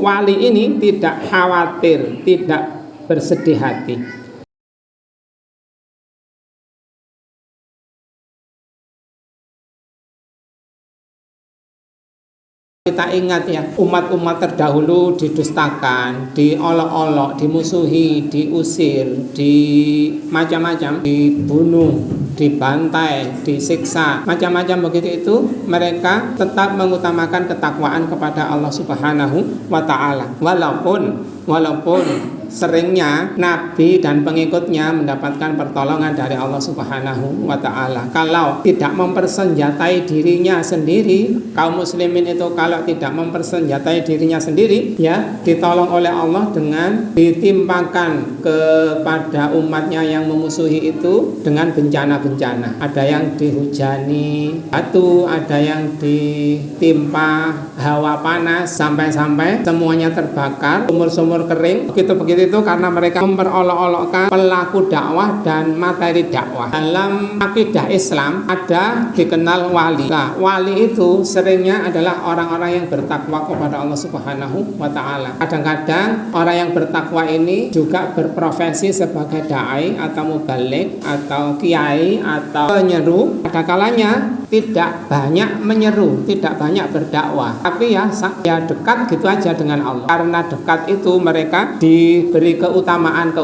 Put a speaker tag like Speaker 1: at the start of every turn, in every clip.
Speaker 1: wali ini tidak khawatir, tidak bersedih hati. Kita ingat ya, umat-umat terdahulu didustakan, diolok-olok, dimusuhi, diusir, di macam-macam, dibunuh, dibantai, disiksa, macam-macam begitu. Itu mereka tetap mengutamakan ketakwaan kepada Allah Subhanahu wa Ta'ala. Walaupun seringnya Nabi dan pengikutnya mendapatkan pertolongan dari Allah Subhanahu wa Ta'ala. Kalau tidak mempersenjatai dirinya sendiri, kaum muslimin itu kalau tidak mempersenjatai dirinya sendiri, ya ditolong oleh Allah dengan ditimpakan kepada umatnya yang memusuhi itu dengan bencana-bencana. Ada yang dihujani batu, ada yang ditimpa hawa panas, sampai-sampai semuanya terbakar, sumur-sumur kering. Begitu itu karena mereka memperolok-olokkan pelaku dakwah dan materi dakwah. Dalam akidah Islam ada dikenal wali. Nah, wali itu seringnya adalah orang-orang yang bertakwa kepada Allah Subhanahu wa Ta'ala. Kadang-kadang orang yang bertakwa ini juga berprofesi sebagai dai atau mubalik atau kiai atau penyeru. Ada kalanya tidak banyak menyeru, tidak banyak berdakwah, tapi ya dekat gitu aja dengan Allah. Karena dekat itu mereka diberi keutamaan.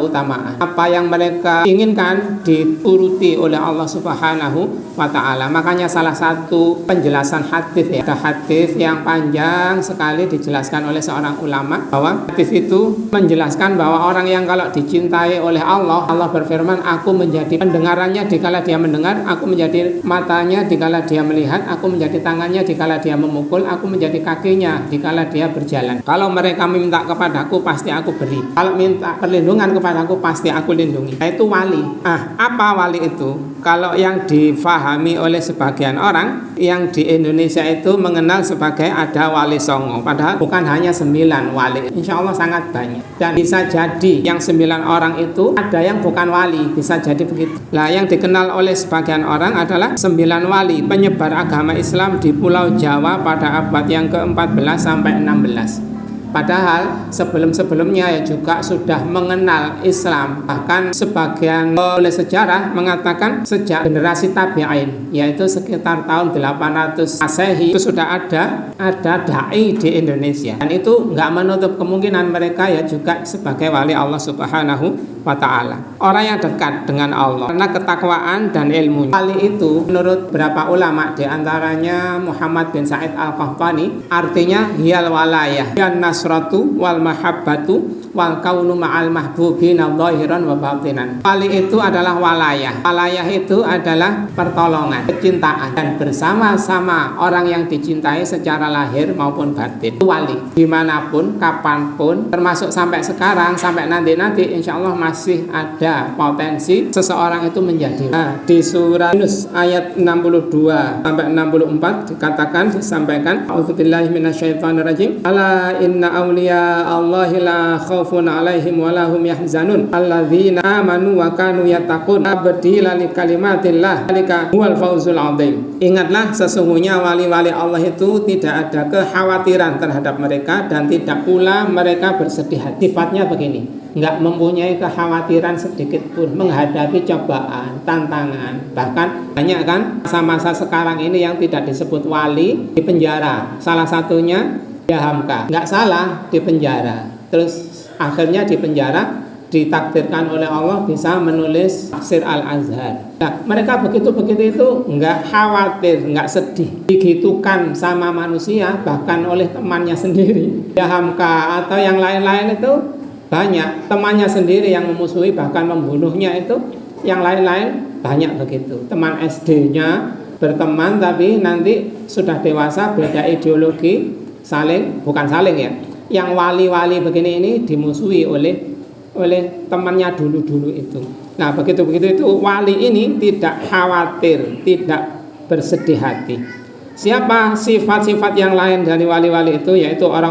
Speaker 1: Apa yang mereka inginkan dituruti oleh Allah Subhanahu wa Ta'ala. Makanya salah satu penjelasan hadis ya, ada hadis yang panjang sekali dijelaskan oleh seorang ulama, bahwa hadis itu menjelaskan bahwa orang yang kalau dicintai oleh Allah, Allah berfirman, aku menjadi pendengarannya dikala dia mendengar, aku menjadi matanya dikala dia melihat, aku menjadi tangannya dikala dia memukul, aku menjadi kakinya dikala dia berjalan. Kalau mereka minta kepadaku, pasti aku beri. Kalau minta perlindungan kepadaku, pasti aku lindungi. Nah, itu wali. Apa wali itu? Kalau yang difahami oleh sebagian orang, yang di Indonesia itu mengenal sebagai ada wali songo. Padahal bukan hanya 9 wali. Insya Allah sangat banyak. Dan bisa jadi yang 9 orang itu ada yang bukan wali. Bisa jadi begitu. Nah, yang dikenal oleh sebagian orang adalah 9 wali penyebar agama Islam di Pulau Jawa pada abad yang ke-14 sampai 16. Padahal sebelum-sebelumnya ya juga sudah mengenal Islam. Bahkan sebagian oleh sejarah mengatakan sejak generasi tabi'in, yaitu sekitar tahun 800 Masehi, itu sudah ada dai di Indonesia. Dan itu nggak menutup kemungkinan mereka ya juga sebagai wali Allah Subhanahu wa Ta'ala. Orang yang dekat dengan Allah karena ketakwaan dan ilmunya. Wali itu menurut beberapa ulama, di antaranya Muhammad bin Sa'id Al-Qahtani, artinya hiyal walayah, yan nasratu wal mahabbatu wal kaunu ma'al mahbubina zahiran wa batinan. Wali itu adalah walayah. Walayah itu adalah pertolongan, kecintaan, dan bersama-sama orang yang dicintai secara lahir maupun batin. Wali dimanapun, kapanpun, termasuk sampai sekarang, sampai nanti insya Allah masih ada potensi seseorang itu menjadi. Nah, di surah Yunus ayat 62 sampai 64 dikatakan, disampaikan, a'udzubillahi minasyaitonirrajim, ala inna awliya Allahi la khaufun alaihim wa lahum yahzanun alladzina amanu wa kanu yattaqun abdila li kalimatillah dzalika huwal fauzul azim. Ingatlah, sesungguhnya wali-wali Allah itu tidak ada kekhawatiran terhadap mereka dan tidak pula mereka bersedih hati. Sifatnya begini, nggak mempunyai kekhawatiran sedikit pun menghadapi cobaan, tantangan. Bahkan banyak kan masa-masa sekarang ini yang tidak disebut wali di penjara. Salah satunya ya Hamka, nggak salah di penjara. Terus akhirnya di penjara ditakdirkan oleh Allah bisa menulis tafsir Al-Azhar. Nah, mereka begitu itu nggak khawatir, nggak sedih, digitukan sama manusia, bahkan oleh temannya sendiri. Ya Hamka atau yang lain-lain itu banyak, temannya sendiri yang memusuhi bahkan membunuhnya, itu yang lain-lain banyak begitu. Teman SD-nya berteman tapi nanti sudah dewasa beda ideologi, bukan saling ya. Yang wali-wali begini ini dimusuhi oleh temannya dulu itu. Nah, begitu itu wali ini tidak khawatir, tidak bersedih hati. Siapa sifat-sifat yang lain dari wali-wali itu? Yaitu orang